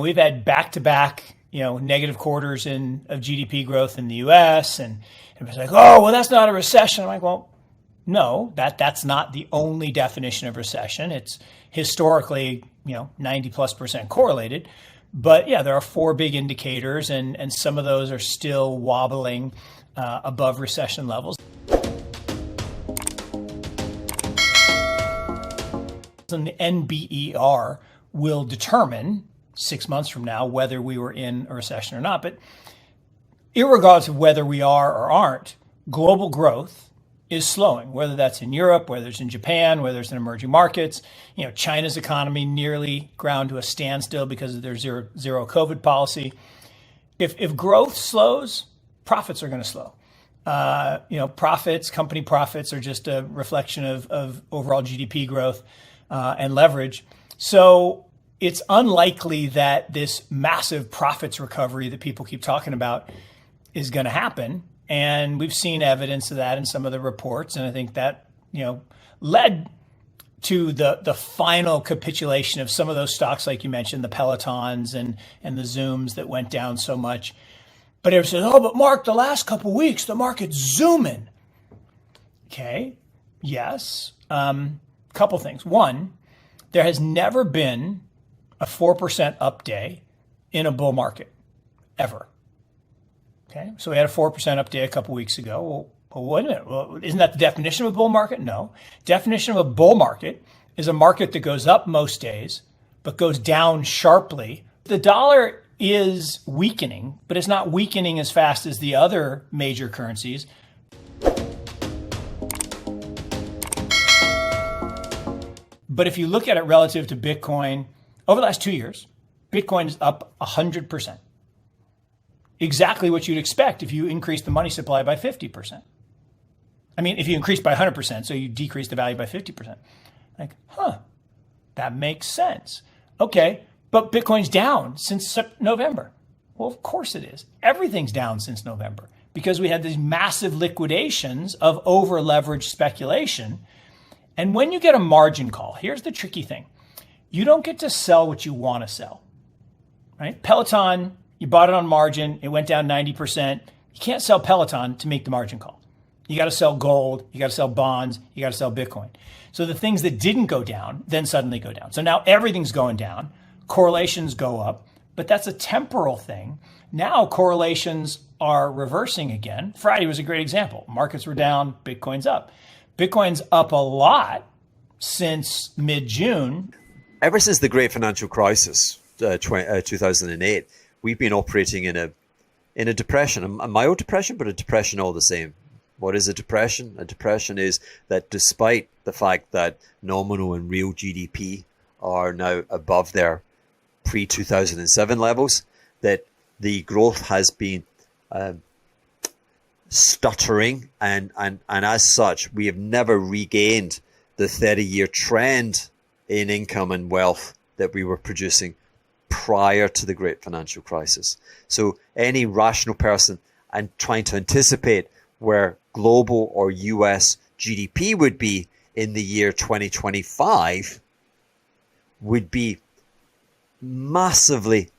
We've had back-to-back, negative quarters of GDP growth in the U.S. and it's like, oh, well, that's not a recession. I'm like, well, no, that's not the only definition of recession. It's historically, 90+% correlated. But yeah, there are four big indicators, and some of those are still wobbling above recession levels. And the NBER will determine 6 months from now whether we were in a recession or not. But irregardless of whether we are or aren't, global growth is slowing, whether that's in Europe, whether it's in Japan, whether it's in emerging markets. China's economy nearly ground to a standstill because of their zero COVID policy. If growth slows, profits are going to slow. Company profits are just a reflection of overall GDP growth and leverage. So it's unlikely that this massive profits recovery that people keep talking about is going to happen. And we've seen evidence of that in some of the reports. And I think that, led to the final capitulation of some of those stocks, like you mentioned, the Pelotons and the Zooms that went down so much. But everyone says, oh, but Mark, the last couple of weeks, the market's zooming. Okay, yes. Couple things. One, there has never been a 4% up day in a bull market, ever. Okay, so we had a 4% up day a couple weeks ago. Well, wait a minute. Well, isn't that the definition of a bull market? No. Definition of a bull market is a market that goes up most days, but goes down sharply. The dollar is weakening, but it's not weakening as fast as the other major currencies. But if you look at it relative to Bitcoin, over the last 2 years, Bitcoin is up 100%. Exactly what you'd expect if you increase the money supply by 50%. I mean, if you increase by 100%, so you decrease the value by 50%. Like, that makes sense. Okay, but Bitcoin's down since November. Well, of course it is. Everything's down since November because we had these massive liquidations of over-leveraged speculation. And when you get a margin call, here's the tricky thing. You don't get to sell what you want to sell, right? Peloton, you bought it on margin. It went down 90%. You can't sell Peloton to make the margin call. You got to sell gold. You got to sell bonds. You got to sell Bitcoin. So the things that didn't go down then suddenly go down. So now everything's going down. Correlations go up, but that's a temporal thing. Now correlations are reversing again. Friday was a great example. Markets were down. Bitcoin's up. Bitcoin's up a lot since mid-June. Ever since the great financial crisis, 2008, we've been operating in a depression, a mild depression, but a depression all the same. What is a depression? A depression is that despite the fact that nominal and real GDP are now above their pre-2007 levels, that the growth has been stuttering, and as such, we have never regained the 30-year trend in income and wealth that we were producing prior to the great financial crisis. So any rational person and trying to anticipate where global or US GDP would be in the year 2025 would be massively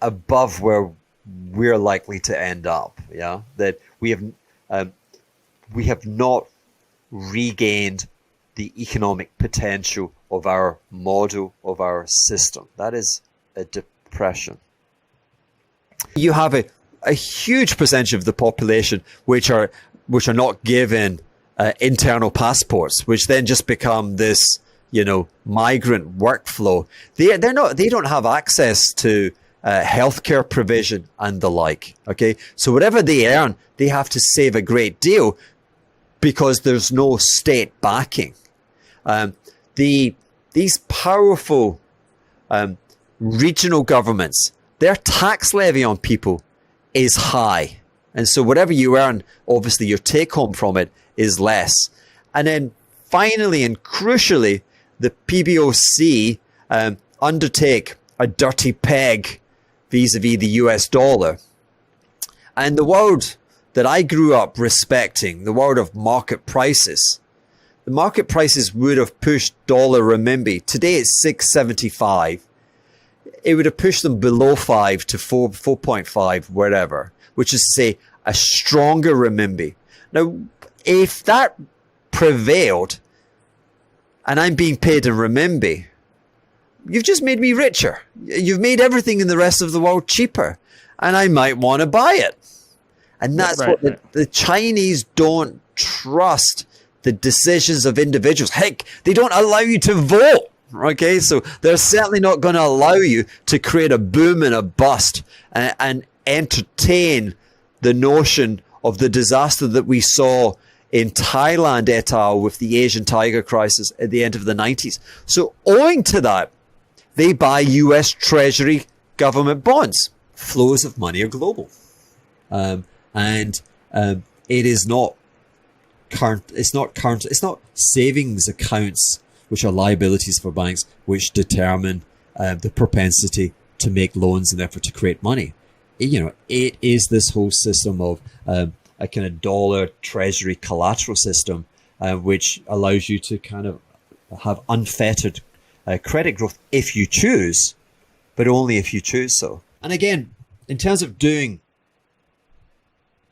above where we're likely to end up. Yeah, that we have not regained the economic potential of our model, of our system. That is a depression. You have a huge percentage of the population which are not given internal passports, which then just become this, migrant workflow. They don't have access to healthcare provision and the like. Okay, so whatever they earn, they have to save a great deal because there's no state backing. These powerful regional governments, their tax levy on people is high. And so whatever you earn, obviously your take home from it is less. And then finally and crucially, the PBOC undertake a dirty peg vis-a-vis the US dollar. And the world that I grew up respecting, the world of market prices, the market prices would have pushed dollar renminbi. Today it's 675. it would have pushed them below 5 to 4, 4.5, wherever, which is, say, a stronger renminbi. Now, if that prevailed and I'm being paid in renminbi, you've just made me richer. You've made everything in the rest of the world cheaper, and I might want to buy it. And that's the Chinese don't trust the decisions of individuals. Heck, they don't allow you to vote. Okay, so they're certainly not going to allow you to create a boom and a bust and entertain the notion of the disaster that we saw in Thailand et al. With the Asian tiger crisis at the end of the 90s. So owing to that, they buy US Treasury government bonds. Flows of money are global. And it is not current. It's not savings accounts, which are liabilities for banks, which determine the propensity to make loans and therefore to create money. It is this whole system of a kind of dollar treasury collateral system, which allows you to kind of have unfettered credit growth if you choose, but only if you choose so. And again, in terms of doing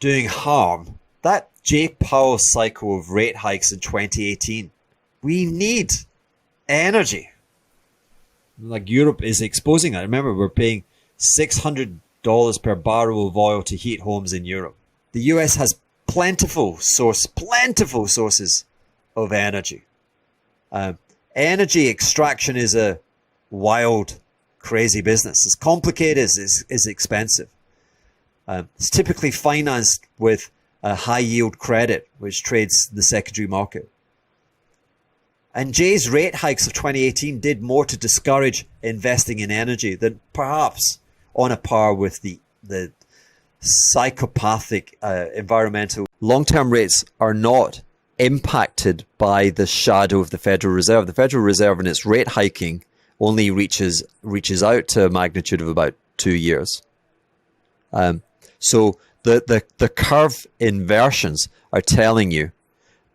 harm, that Jay Powell cycle of rate hikes in 2018, we need energy. Like Europe is exposing that. Remember, we're paying $600 per barrel of oil to heat homes in Europe. The US has plentiful sources of energy. Energy extraction is a wild, crazy business. It's complicated, it's expensive. It's typically financed with a high yield credit, which trades the secondary market. And Jay's rate hikes of 2018 did more to discourage investing in energy than perhaps on a par with the psychopathic environmental. Long-term rates are not impacted by the shadow of the Federal Reserve. The Federal Reserve in its rate hiking only reaches out to a magnitude of about 2 years. So the curve inversions are telling you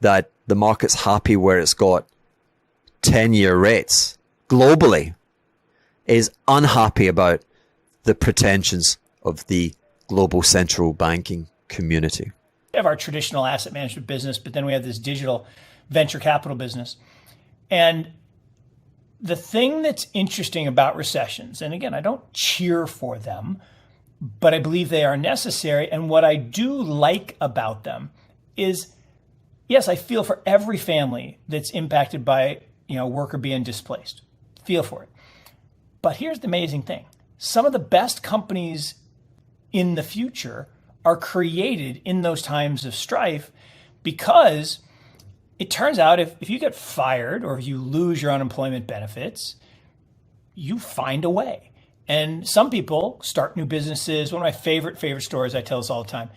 that the market's happy where it's got 10-year rates globally, is unhappy about the pretensions of the global central banking community. We have our traditional asset management business, but then we have this digital venture capital business. And the thing that's interesting about recessions, and again, I don't cheer for them, but I believe they are necessary. And what I do like about them is, yes, I feel for every family that's impacted by a worker being displaced. Feel for it. But here's the amazing thing. Some of the best companies in the future are created in those times of strife, because it turns out if you get fired or if you lose your unemployment benefits, you find a way. And some people start new businesses. One of my favorite stories, I tell this all the time.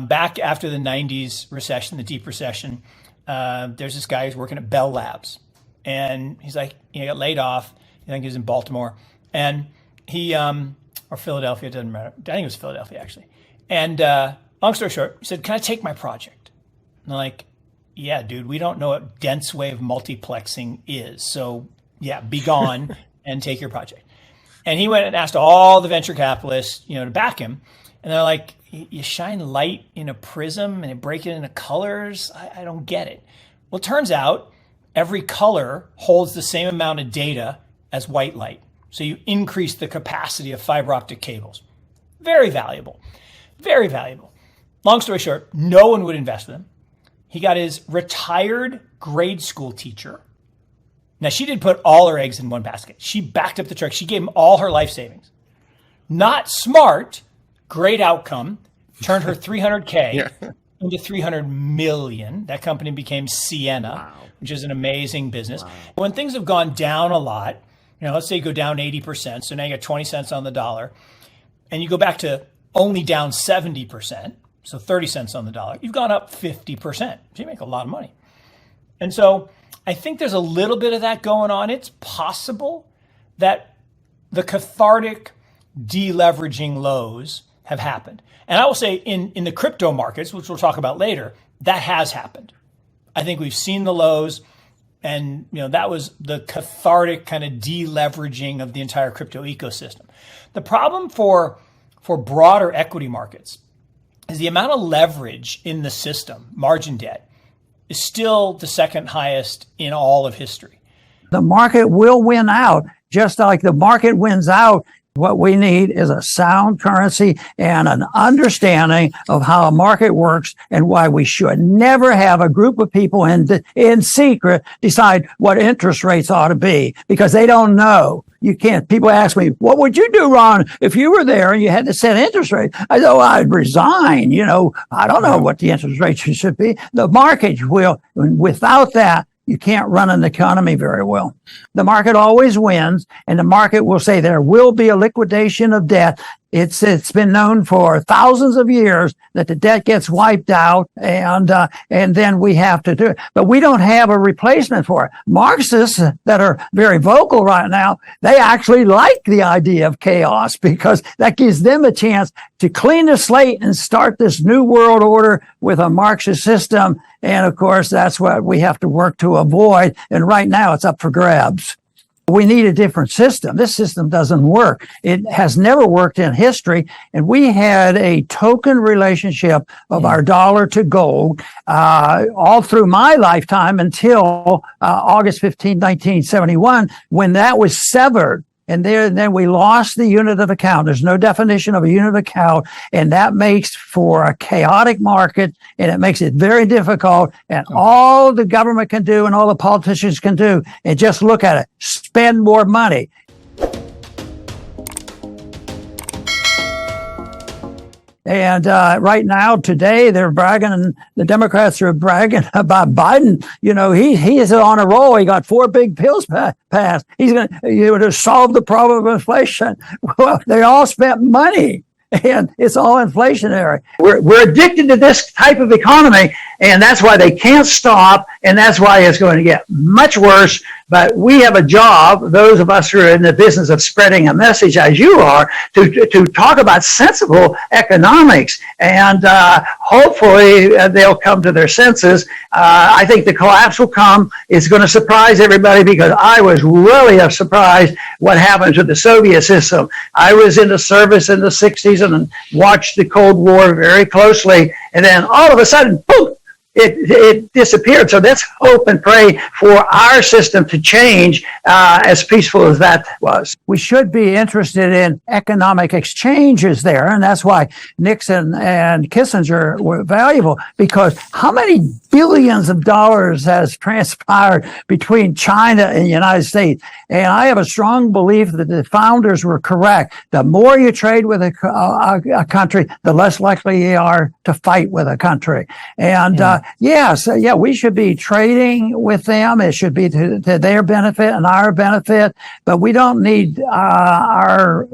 Back after the 90s recession, the deep recession, there's this guy who's working at Bell Labs. And he's like, he got laid off. I think he was in Baltimore. And he, or Philadelphia, it doesn't matter. I think it was Philadelphia, actually. And long story short, he said, "Can I take my project?" And I'm like, "Yeah, dude, we don't know what dense wave multiplexing is. So yeah, be gone and take your project." And he went and asked all the venture capitalists, to back him. And they're like, "You shine light in a prism and you break it into colors? I don't get it." Well, it turns out every color holds the same amount of data as white light. So you increase the capacity of fiber optic cables. Very valuable. Very valuable. Long story short, no one would invest with him. He got his retired grade school teacher. Now, she didn't put all her eggs in one basket. She backed up the truck. She gave him all her life savings. Not smart, great outcome, turned her $300K into $300 million. That company became Sienna, which is an amazing business. Wow. When things have gone down a lot, let's say you go down 80%, so now you got 20 cents on the dollar, and you go back to only down 70%, so 30 cents on the dollar, you've gone up 50%. So you make a lot of money. And so I think there's a little bit of that going on. It's possible that the cathartic deleveraging lows have happened. And I will say in the crypto markets, which we'll talk about later, that has happened. I think we've seen the lows. And that was the cathartic kind of deleveraging of the entire crypto ecosystem. The problem for broader equity markets is the amount of leverage in the system, margin debt, is still the second highest in all of history. The market will win out, just like the market wins out. What we need is a sound currency and an understanding of how a market works and why we should never have a group of people in secret decide what interest rates ought to be, because they don't know. You can't. People ask me, what would you do, Ron, if you were there and you had to set interest rate? I go, I'd resign. I don't know what the interest rate should be. The market will. Without that, you can't run an economy very well. The market always wins, and the market will say there will be a liquidation of debt. It's been known for thousands of years that the debt gets wiped out, and then we have to do it. But we don't have a replacement for it. Marxists that are very vocal right now, they actually like the idea of chaos, because that gives them a chance to clean the slate and start this new world order with a Marxist system. And of course, that's what we have to work to avoid. And right now it's up for grabs. We need a different system. This system doesn't work. It has never worked in history. And we had a token relationship of our dollar to gold all through my lifetime until August 15, 1971, when that was severed. And then we lost the unit of account. There's no definition of a unit of account, and that makes for a chaotic market, and it makes it very difficult. And all the government can do and all the politicians can do, and just look at it, spend more money. And right now, today, they're bragging, and the Democrats are bragging about Biden. He is on a roll. He got 4 big bills passed. He's going to solve the problem of inflation. Well, they all spent money, and it's all inflationary. We're addicted to this type of economy, and that's why they can't stop, and that's why it's going to get much worse. But we have a job, those of us who are in the business of spreading a message, as you are, to talk about sensible economics. And hopefully they'll come to their senses. I think the collapse will come. It's going to surprise everybody, because I was really surprised what happened to the Soviet system. I was in the service in the 60s and watched the Cold War very closely. And then all of a sudden, boom! It disappeared. So let's hope and pray for our system to change as peaceful as that was. We should be interested in economic exchanges there. And that's why Nixon and Kissinger were valuable, because how many billions of dollars has transpired between China and the United States? And I have a strong belief that the founders were correct. The more you trade with a country, the less likely you are to fight with a country. And we should be trading with them. It should be to their benefit and our benefit. But we don't need our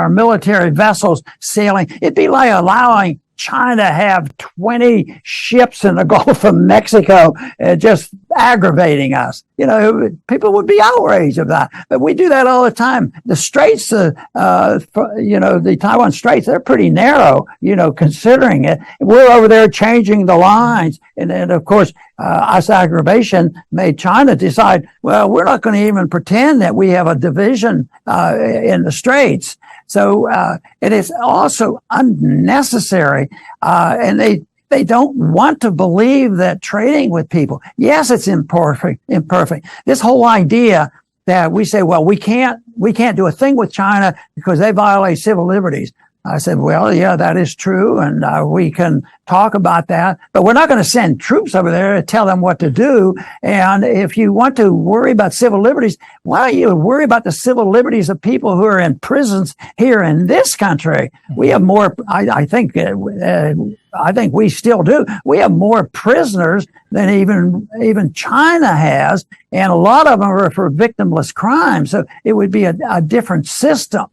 military vessels sailing. It'd be like allowing China have 20 ships in the Gulf of Mexico, just aggravating us. People would be outraged of that. But we do that all the time. The straits, the Taiwan Straits, they're pretty narrow, considering it. We're over there changing the lines. And then, of course, us aggravation made China decide, well, we're not going to even pretend that we have a division in the straits. So it is also unnecessary, and they don't want to believe that trading with people. Yes, it's imperfect. This whole idea that we say, well, we can't do a thing with China because they violate civil liberties. I said, well, yeah, that is true, and we can talk about that, but we're not going to send troops over there to tell them what to do. And if you want to worry about civil liberties, why don't you worry about the civil liberties of people who are in prisons here in this country? We have more, I think we still do. We have more prisoners than even China has, and a lot of them are for victimless crime. So it would be a different system.